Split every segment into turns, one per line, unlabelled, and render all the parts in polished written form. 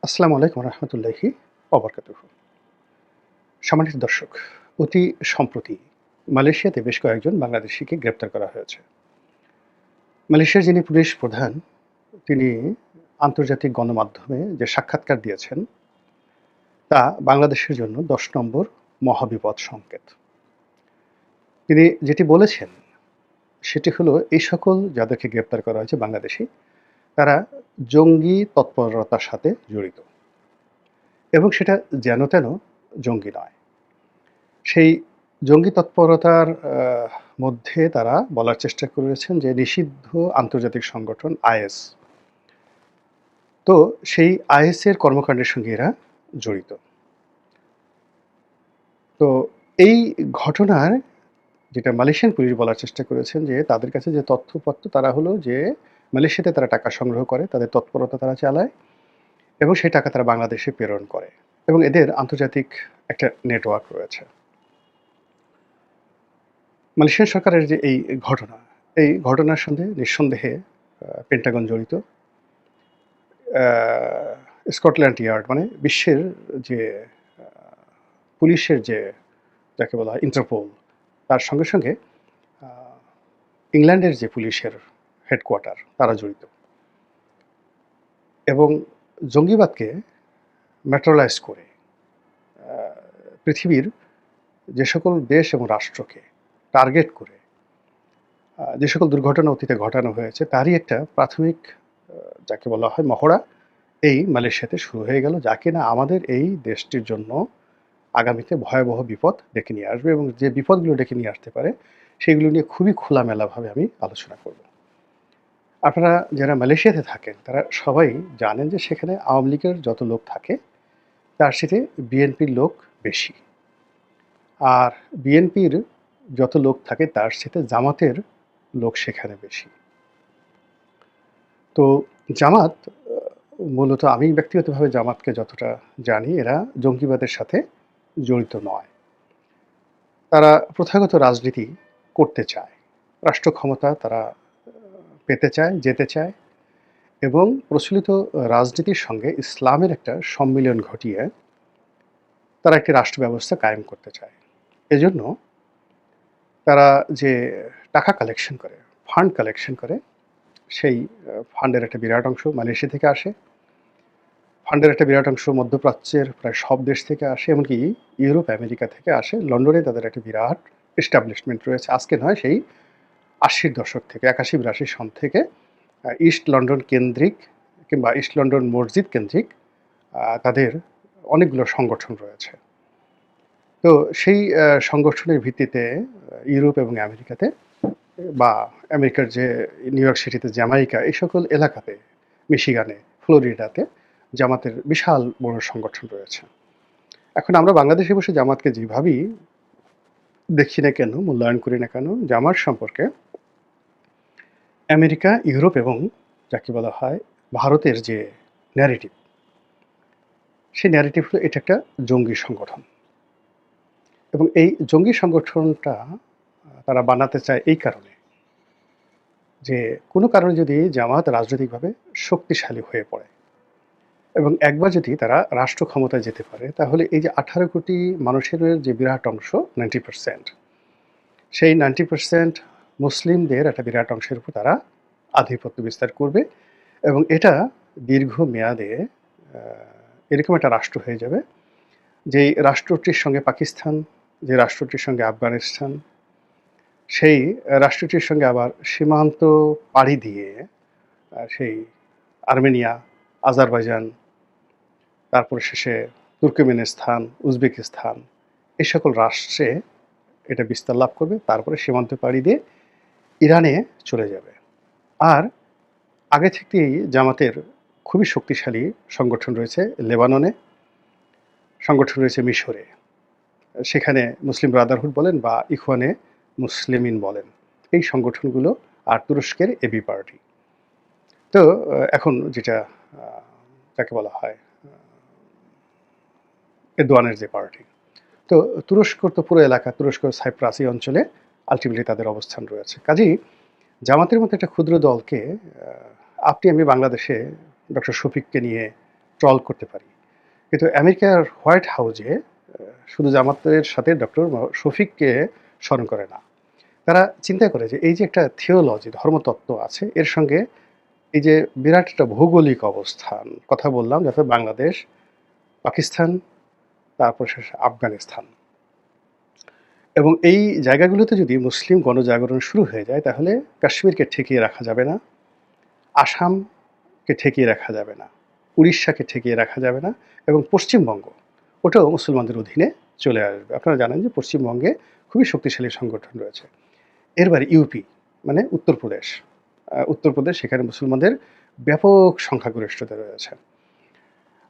আসসালামু আলাইকুম রহমতুল্লাহি ওবরকাতুহ। সম্মানিত দর্শক, অতি সম্প্রতি মালয়েশিয়াতে বেশ কয়েকজন বাংলাদেশিকে গ্রেপ্তার করা হয়েছে। মালয়েশিয়ার যিনি পুলিশ প্রধান, তিনি আন্তর্জাতিক গণমাধ্যমে যে সাক্ষাৎকার দিয়েছেন, তা বাংলাদেশের জন্য ১০ নম্বর মহাবিপদ সংকেত। তিনি যেটি বলেছেন, সেটি হলো এই সকল যাদেরকে গ্রেপ্তার করা হয়েছে বাংলাদেশি, তারা জঙ্গি তৎপরতার সাথে জড়িত এবং সেটা যেন-তেন জঙ্গি নয়। সেই জঙ্গি তৎপরতার মধ্যে তারা বলার চেষ্টা করেছেন যে নিষিদ্ধ আন্তর্জাতিক সংগঠন আইএস। তো সেই আইএসের কর্মকাণ্ডের সঙ্গে এরা জড়িত। তো এই ঘটনার যেটা মালয়েশিয়ান পুলিশ বলার চেষ্টা করেছেন যে তাদের কাছে যে তথ্যপত্র তারা হলো যে মালয়েশিয়াতে তারা টাকা সংগ্রহ করে, তাদের তৎপরতা তারা চালায় এবং সেই টাকা তারা বাংলাদেশে প্রেরণ করে এবং এদের আন্তর্জাতিক একটা নেটওয়ার্ক রয়েছে। মালয়েশিয়ান সরকারের যে এই ঘটনার সঙ্গে নিঃসন্দেহে পেন্টাগন জড়িত। স্কটল্যান্ড ইয়ার্ড মানে বিশ্বের যে আ পুলিশের যে যাকে বলা হয় ইন্টারপোল, তার সঙ্গে আ ইংল্যান্ডের যে পুলিশের হেডকোয়ার্টার তারা জড়িত। এবং জঙ্গিবাদকে ম্যাটেরিয়ালাইজ করে আ পৃথিবীর যে সকল দেশ এবং রাষ্ট্রকে টার্গেট করে যে সকল দুর্ঘটনা অতীতে ঘটানো হয়েছে তারই একটা প্রাথমিক যাকে বলা হয় মহড়া এই মালয়েশিয়াতে শুরু হয়ে গেল, যা কিনা আমাদের এই দেশটির জন্য আগামীতে ভয়াবহ বিপদ ডেকে নিয়ে আসবে এবং যে বিপদগুলো ডেকে নিয়ে আসতে পারে সেগুলো নিয়ে খুবই খোলামেলাভাবে আমি আলোচনা করব। আপনারা যারা মালয়েশিয়াতে থাকেন তারা সবাই জানেন যে সেখানে আওয়ামী লীগের যত লোক থাকে তার সাথে বিএনপির লোক বেশি, আর বিএনপির যত লোক থাকে তার সাথে জামাতের লোক সেখানে বেশি। তো জামাত মূলত আমি ব্যক্তিগতভাবে জামাতকে যতটা জানি এরা জঙ্গিবাদের সাথে জড়িত নয়। তারা প্রথাগত রাজনীতি করতে চায়। রাষ্ট্র ক্ষমতা তারা পেতে চায়, যেতে চায় এবং প্রচলিত রাজনীতির সঙ্গে ইসলামের একটা সম্মিলন ঘটিয়ে তারা একটি রাষ্ট্র ব্যবস্থা কায়েম করতে চায়। এজন্য তারা যে টাকা কালেকশন করে, ফান্ড কালেকশন করে, সেই ফান্ডের একটা বিরাট অংশ মালয়েশিয়া থেকে আসে। ফান্ডের একটা বিরাট অংশ মধ্যপ্রাচ্যের প্রায় সব দেশ থেকে আসে, এমনকি ইউরোপ, আমেরিকা থেকে আসে। লন্ডনে তাদের একটা বিরাট এস্টাবলিশমেন্ট রয়েছে। আজকে নয়, সেই ৮০-র দশক থেকে ৮১-৮২ সন থেকে ইস্ট লন্ডন কেন্দ্রিক কিংবা ইস্ট লন্ডন মসজিদ কেন্দ্রিক তাদের অনেকগুলো সংগঠন রয়েছে। তো সেই সংগঠনের ভিত্তিতে ইউরোপ এবং আমেরিকাতে বা আমেরিকার যে নিউ ইয়র্ক সিটিতে জ্যামাইকা এই সকল এলাকাতে, মিশিগানে, ফ্লোরিডাতে জামাতের বিশাল বড় সংগঠন রয়েছে। এখন আমরা বাংলাদেশে বসে জামাতকে যেভাবেই দেখি না কেন, মূল্যায়ন করি না কেন, জামাত সম্পর্কে আমেরিকা, ইউরোপ এবং যাকে বলা হয় ভারতের যে ন্যারেটিভ, সেই ন্যারেটিভ হলো এটা একটা জঙ্গি সংগঠন এবং এই জঙ্গি সংগঠনটা তারা বানাতে চায় এই কারণে যে কোনো কারণে যদি জামাত রাজনৈতিকভাবে শক্তিশালী হয়ে পড়ে এবং একবার যদি তারা রাষ্ট্র ক্ষমতায় যেতে পারে তাহলে এই যে ১৮ কোটি মানুষের যে বিরাট অংশ 90%, সেই 90% মুসলিমদের একটা বিরাট অংশের উপর তারা আধিপত্য বিস্তার করবে এবং এটা দীর্ঘমেয়াদে এরকম একটা রাষ্ট্র হয়ে যাবে যেই রাষ্ট্রটির সঙ্গে পাকিস্তান, যে রাষ্ট্রটির সঙ্গে আফগানিস্তান, সেই রাষ্ট্রটির সঙ্গে আবার সীমান্ত পাড়ি দিয়ে সেই আর্মেনিয়া, আজারবাইজান, তারপর শেষে তুর্কমেনিস্তান, উজবেকিস্তান এই সকল রাষ্ট্রে এটা বিস্তার লাভ করবে। তারপরে সীমান্ত পাড়ি দিয়ে ইরানে চলে যাবে। আর আগে থেকেই জামাতের খুবই শক্তিশালী সংগঠন রয়েছে লেবাননে, সংগঠন রয়েছে মিশরে। সেখানে মুসলিম ব্রাদারহুড বলেন বা ইখওয়ানে মুসলিমিন বলেন, এই সংগঠনগুলো, আর তুরস্কের এবি পার্টি। তো এখন যেটা যাকে বলা হয় এরদোয়ানের যে পার্টি। তো তুরস্কর তো পুরো এলাকা, তুরস্ক সাইপ্রাস এই অঞ্চলে আলটিমেটলি তাদের অবস্থান রয়েছে। কাজেই জামাতের মতো একটা ক্ষুদ্র দলকে আপনি আমি বাংলাদেশে ডক্টর শফিককে নিয়ে ট্রল করতে পারি। কিন্তু আমেরিকার হোয়াইট হাউসে শুধু জামাতের সাথে ডক্টর শফিককে স্মরণ করে না। তারা চিন্তা করে যে এই যে একটা থিওলজি ধর্মতত্ত্ব আছে এর সঙ্গে এই যে বিরাট একটা ভৌগোলিক অবস্থান কথা বললাম যাতে বাংলাদেশ, পাকিস্তান, তারপর শেষে আফগানিস্তান এবং এই জায়গাগুলোতে যদি মুসলিম গণজাগরণ শুরু হয়ে যায় তাহলে কাশ্মীরকে ঠেকিয়ে রাখা যাবে না, আসামকে ঠেকিয়ে রাখা যাবে না, উড়িষ্যাকে ঠেকিয়ে রাখা যাবে না এবং পশ্চিমবঙ্গ ওটাও মুসলমানদের অধীনে চলে আসবে। আপনারা জানেন যে পশ্চিমবঙ্গে খুবই শক্তিশালী সংগঠন রয়েছে। এরবারে ইউপি মানে উত্তরপ্রদেশ। উত্তরপ্রদেশ সেখানে মুসলমানদের ব্যাপক সংখ্যাগরিষ্ঠতা রয়েছে।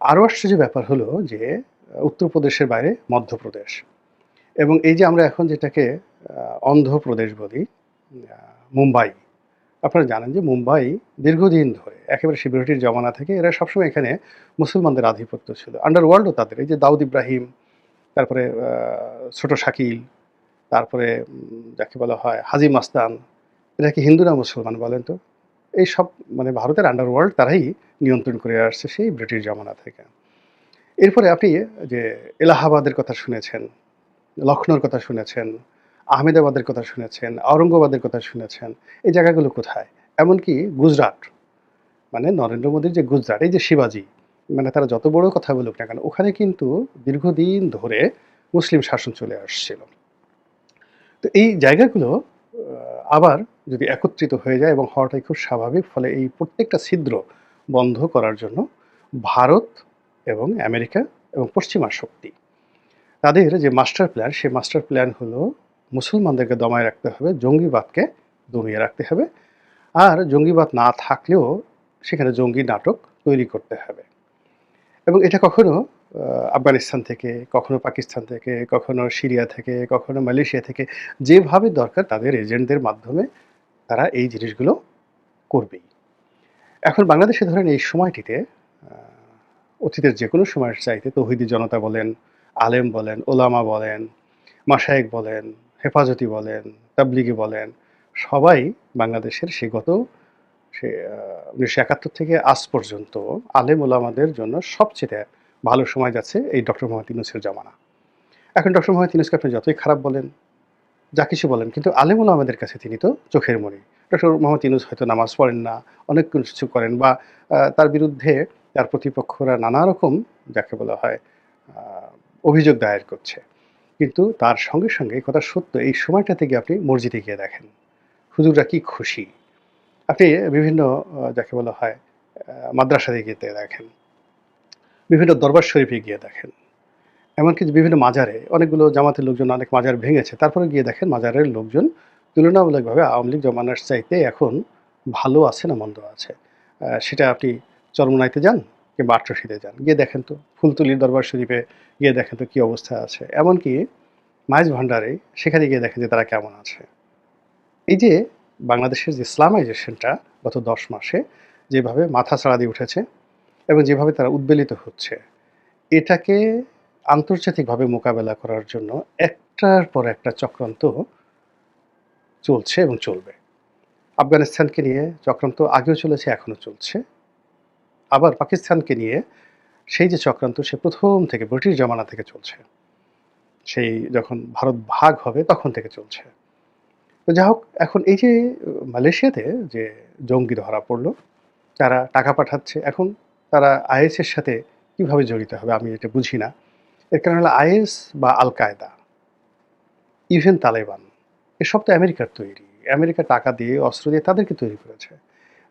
আরও আশ্চর্য ব্যাপার হলো যে উত্তরপ্রদেশের বাইরে মধ্যপ্রদেশ এবং এই যে আমরা এখন যেটাকে অন্ধ্রপ্রদেশ বলি, মুম্বাই। আপনারা জানেন যে মুম্বাই দীর্ঘদিন ধরে একেবারে সেই ব্রিটিশ জমানা থেকে এরা সবসময় এখানে মুসলমানদের আধিপত্য ছিল। আন্ডারওয়ার্ল্ডও তাদের এই যে দাউদ ইব্রাহিম, তারপরে ছোট শাকিল, তারপরে যাকে বলা হয় হাজি মাস্তান, এরা কি হিন্দু না মুসলমান বলেন তো? এই সব মানে ভারতের আন্ডারওয়ার্ল্ড তারাই নিয়ন্ত্রণ করে আসছে সেই ব্রিটিশ জমানা থেকে। এরপরে আপনি যে এলাহাবাদের কথা শুনেছেন, লখনৌর কথা শুনেছেন, আহমেদাবাদের কথা শুনেছেন, আওরঙ্গাবাদের কথা শুনেছেন। এই জায়গাগুলো কোথায়? এমনকি গুজরাট মানে নরেন্দ্র মোদীর যে গুজরাট, এই যে শিবাজি, মানে তারা যত বড় কথা বলুক না কেন, ওখানে কিন্তু দীর্ঘদিন ধরে মুসলিম শাসন চলে আসছিল। তো এই জায়গাগুলো আবার যদি একত্রিত হয়ে যায় এবং হওয়াটাই খুব স্বাভাবিক, ফলে এই প্রত্যেকটা ছিদ্র বন্ধ করার জন্য ভারত এবং আমেরিকা এবং পশ্চিমা শক্তি তাদের যে মাস্টার প্ল্যান, সেই মাস্টার প্ল্যান হলো মুসলমানদেরকে দমায় রাখতে হবে, জঙ্গিবাদকে দমিয়ে রাখতে হবে। আর জঙ্গিবাদ না থাকলেও সেখানে জঙ্গি নাটক তৈরি করতে হবে। এবং এটা কখনো আফগানিস্তান থেকে, কখনো পাকিস্তান থেকে, কখনো সিরিয়া থেকে, কখনো মালয়েশিয়া থেকে যেভাবে দরকার তাদের এজেন্টদের মাধ্যমে তারা এই জিনিসগুলো করবেই। এখন বাংলাদেশে ধরেন এই সময়টিতে অতীতের যে কোনো সময়ের চাইতে তৌহিদি জনতা বলেন, আলেম বলেন, ওলামা বলেন, মাশায়েখ বলেন, হেফাজতি বলেন, তাবলিগি বলেন, সবাই বাংলাদেশের সে 1971 থেকে আজ পর্যন্ত আলেম ওলামাদের জন্য সবচেয়ে ভালো সময় যাচ্ছে এই ডক্টর মোহাম্মদ ইউনূসের জামানা। এখন ডক্টর মোহাম্মদ ইউনূসকে আপনি যতই খারাপ বলেন, যা কিছু বলেন, কিন্তু আলেম ওলামাদের কাছে তিনি তো চোখের মণি। ডক্টর মোহাম্মদ ইউনূস হয়তো নামাজ পড়েন না, অনেক কিছু করেন বা তার বিরুদ্ধে তার প্রতিপক্ষরা নানা রকম যাকে বলা হয় অভিযোগ দায়ের করছে। কিন্তু তার সঙ্গে, সঙ্গে কথা সত্য এই সময়টা থেকে আপনি মসজিদে গিয়ে দেখেন, হুজুররা কি খুশি। আপনি বিভিন্ন যাকে বলা হয় মাদ্রাসাতে গিয়ে দেখেন, বিভিন্ন দরবার শরীফে গিয়ে দেখেন, এমনকি বিভিন্ন মাজারে অনেকগুলো জামাতের লোকজন অনেক মাজার ভেঙেছে। তারপরে গিয়ে দেখেন মাজারের লোকজন তুলনামূলকভাবে আওয়ামী লীগ জমানার চাইতে এখন ভালো আছে না মন্দ আছে। সেটা আপনি চরমোনাইতে যান কিংবা আটরশিতে যান, গিয়ে দেখেন তো ফুলতলির দরবার শরীফে গিয়ে দেখেন তো কী অবস্থা আছে। এমনকি মাইজ ভান্ডারে সেখানে গিয়ে দেখেন যে তারা কেমন আছে। এই যে বাংলাদেশের যে ইসলামাইজেশনটা গত 10 মাসে যেভাবে মাথাচাড়া দিয়ে উঠেছে এবং যেভাবে তারা উদ্বেলিত হচ্ছে, এটাকে আন্তর্জাতিকভাবে মোকাবেলা করার জন্য একটার পর একটা চক্রান্ত চলছে এবং চলবে। আফগানিস্তানকে নিয়ে চক্রান্ত আগেও চলেছে, এখনো চলছে। আবার পাকিস্তানকে নিয়ে সেই যে চক্রান্ত সে প্রথম থেকে ব্রিটিশ জমানা থেকে চলছে। সেই যখন ভারত ভাগ হবে তখন থেকে চলছে। তো যাই হোক, এখন এই যে মালয়েশিয়াতে যে জঙ্গি ধরা পড়ল, তারা টাকা পাঠাচ্ছে। এখন তারা আইএস এর সাথে কিভাবে জড়িত হবে আমি এটা বুঝি না। এর কারণ হলো আইএস বা আল কায়দা, ইভেন তালেবান, এসব তো আমেরিকার তৈরি। আমেরিকা টাকা দিয়ে, অস্ত্র দিয়ে তাদেরকে তৈরি করেছে।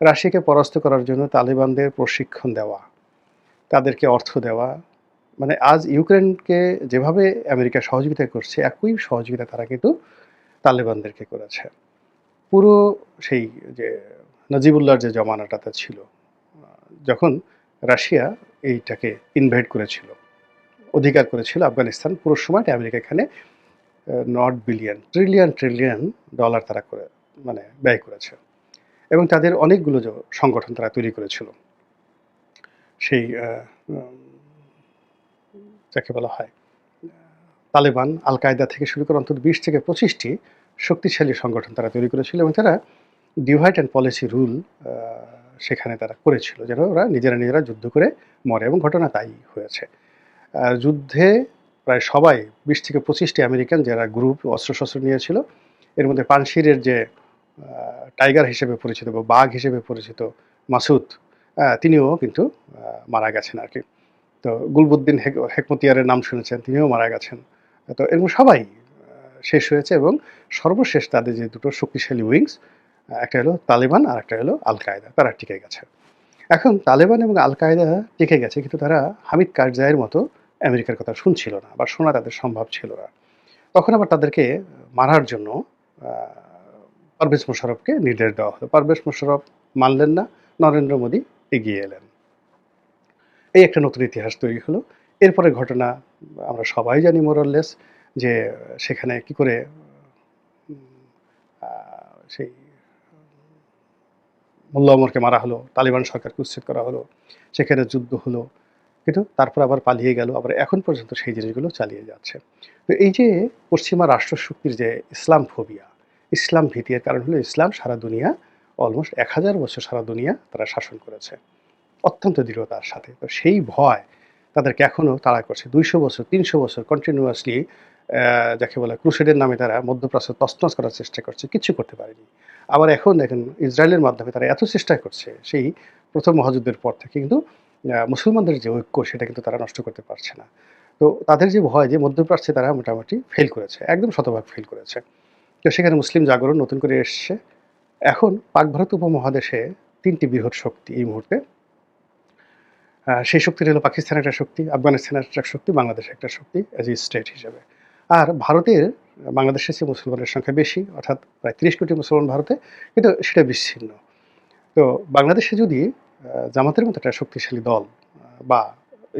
রাশিয়াকে পরাস্ত করার জন্য তালেবানদের প্রশিক্ষণ দেওয়া, তাদেরকে অর্থ দেওয়া, মানে আজ ইউক্রেনকে যেভাবে আমেরিকা সহযোগিতা করছে, একই সহযোগিতা তারা কিন্তু তালেবানদেরকে করেছে। পুরো সেই যে নজিবুল্লাহর যে জমানাটাতে ছিল, যখন রাশিয়া এইটাকে ইনভাইট করেছিল, অধিকার করেছিল আফগানিস্তান, পুরো সময়টা আমেরিকা এখানে not billion, trillion trillion dollar তারা করে মানে ব্যয় করেছে এবং তাদের অনেকগুলো সংগঠন তারা তৈরি করেছিল। সেই যাকে বলা হয় তালেবান, আল কায়দা থেকে শুরু করে অন্তত 20 থেকে 25টি শক্তিশালী সংগঠন তারা তৈরি করেছিল এবং তারা ডিভাইড অ্যান্ড পলিসি রুল সেখানে তারা করেছিল, যেন ওরা নিজেরা যুদ্ধ করে মরে, এবং ঘটনা তাই হয়েছে। যুদ্ধে প্রায় সবাই ২০ থেকে ২৫টি আমেরিকান যারা গ্রুপ অস্ত্রশস্ত্র নিয়েছিল, এর মধ্যে পানশিরের যে টাইগার হিসেবে পরিচিত বা বাঘ হিসেবে পরিচিত মাসুদ, তিনিও কিন্তু মারা গেছেন আর কি। তো গুলবুদ্দিন হেকমতিয়ারের নাম শুনেছেন, তিনিও মারা গেছেন। তো এরকম সবাই শেষ হয়েছে, এবং সর্বশেষ তাদের যে দুটো শক্তিশালী উইংস, একটা হলো তালেবান আর একটা হলো আল কায়দা, তারা টিকে গেছে। এখন তালেবান এবং আল কায়দা টিকে গেছে, কিন্তু তারা হামিদ কারজাইয়ের মতো আমেরিকার কথা শুনছিল না, বা শোনা তাদের সম্ভব ছিল না। তখন আবার তাদেরকে মারার জন্য পারভেজ মোশাররফকে নির্দেশ দেওয়া হলো। পারভেজ মোশাররফ মানলেন না, নরেন্দ্র মোদী এগিয়ে এলেন। এই একটা নতুন ইতিহাস তৈরি হলো। এরপরে ঘটনা আমরা সবাই জানি মোরাললেস, যে সেখানে কি করে সেই মোল্লা ওমরকে মারা হলো, তালিবান সরকারকে উচ্ছেদ করা হলো, সেখানে যুদ্ধ হলো, কিন্তু তারপর আবার পালিয়ে গেল, আবার এখন পর্যন্ত সেই জিনিসগুলো চালিয়ে যাচ্ছে। তো এই যে পশ্চিমা রাষ্ট্রশক্তির যে ইসলাম ফোবিয়া, ইসলাম ভীতি, এর কারণ হলো ইসলাম সারা দুনিয়া, অলমোস্ট ১,০০০ বছর সারা দুনিয়া তারা শাসন করেছে অত্যন্ত দৃঢ়তার সাথে। তো সেই ভয় তাদেরকে এখনও তাড়া করছে। ২০০ বছর, ৩০০ বছর কন্টিনিউয়াসলি যাকে বলে ক্রুসেডের নামে তারা মধ্যপ্রাচ্য তছনছ করার চেষ্টা করছে, কিচ্ছু করতে পারেনি। আবার এখন দেখেন ইসরায়েলের মাধ্যমে তারা এত চেষ্টা করছে সেই প্রথম মহাযুদ্ধের পর থেকে, কিন্তু মুসলমানদের যে ঐক্য সেটা কিন্তু তারা নষ্ট করতে পারছে না। তো তাদের যে ভয়, যে মধ্যপ্রাচ্যে তারা মোটামুটি ফেল করেছে, একদম শতভাগ ফেল করেছে। তো সেখানে মুসলিম জাগরণ নতুন করে এসছে। এখন পাক ভারত উপমহাদেশে ৩ টি বৃহৎ শক্তি এই মুহূর্তে। সেই শক্তিটা হলো পাকিস্তানের একটা শক্তি, আফগানিস্তানের একটা শক্তি, বাংলাদেশের একটা শক্তি অ্যাজ এ স্টেট হিসেবে। আর ভারতের বাংলাদেশের চেয়ে মুসলমানের সংখ্যা বেশি, অর্থাৎ প্রায় ৩০ কোটি মুসলমান ভারতে, কিন্তু সেটা বিচ্ছিন্ন। তো বাংলাদেশে যদি জামাতের মতো একটা শক্তিশালী দল বা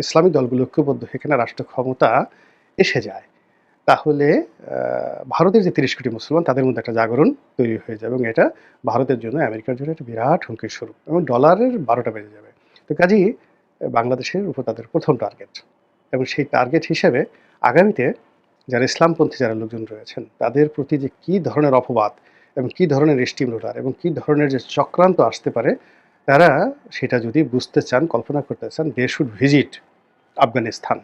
ইসলামী দলগুলো ঐক্যবদ্ধ হয়ে এখানে রাষ্ট্র ক্ষমতা এসে যায়, তাহলে ভারতের যে ৩০ কোটি মুসলমান তাদের মধ্যে একটা জাগরণ তৈরি হয়ে যাবে, এবং এটা ভারতের জন্য, আমেরিকার জন্য একটা বিরাট হুমকির স্বরূপ, এবং ডলারের ১২টা বেজে যাবে। তো কাজেই বাংলাদেশের উপর তাদের প্রথম টার্গেট, এবং সেই টার্গেট হিসেবে আগামীতে যারা ইসলামপন্থী যারা লোকজন রয়েছেন তাদের প্রতি যে কী ধরনের অপবাদ এবং কী ধরনের স্টিমুলার এবং কী ধরনের যে চক্রান্ত আসতে পারে, তারা সেটা যদি বুঝতে চান, কল্পনা করতে চান, দে শুড ভিজিট আফগানিস্তান।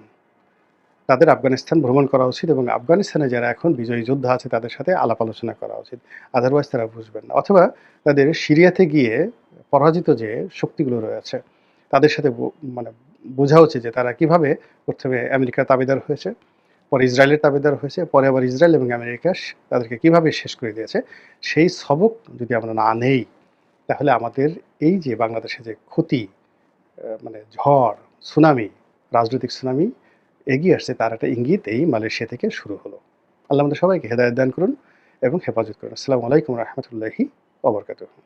তাদের আফগানিস্তান ভ্রমণ করা উচিত, এবং আফগানিস্তানে যারা এখন বিজয়ী যোদ্ধা আছে তাদের সাথে আলাপ আলোচনা করা উচিত। আদারওয়াইজ তারা বুঝবেন না। অথবা তাদের সিরিয়াতে গিয়ে পরাজিত যে শক্তিগুলো রয়েছে তাদের সাথে মানে বোঝা উচিত যে তারা কিভাবে প্রথমে আমেরিকার তাবেদার হয়েছে, পরে ইসরায়েলের তাবেদার হয়েছে, পরে আবার ইসরায়েল এবং আমেরিকা তাদেরকে কিভাবে শেষ করে দিয়েছে। সেই সবক যদি আমরা না নেই, তাহলে আমাদের এই যে বাংলাদেশে যে ক্ষতি, মানে ঝড়, সুনামি, রাজনৈতিক সুনামি এগিয়ে আসছে, তার একটা ইঙ্গিত এই মালয়েশিয়া থেকে শুরু হলো। আল্লাহ আমাদের সবাইকে হেদায়েত দান করুন এবং হেফাজত করুন। আসসালামু আলাইকুম রহমতুল্লাহি ওয়া বারাকাতুহু।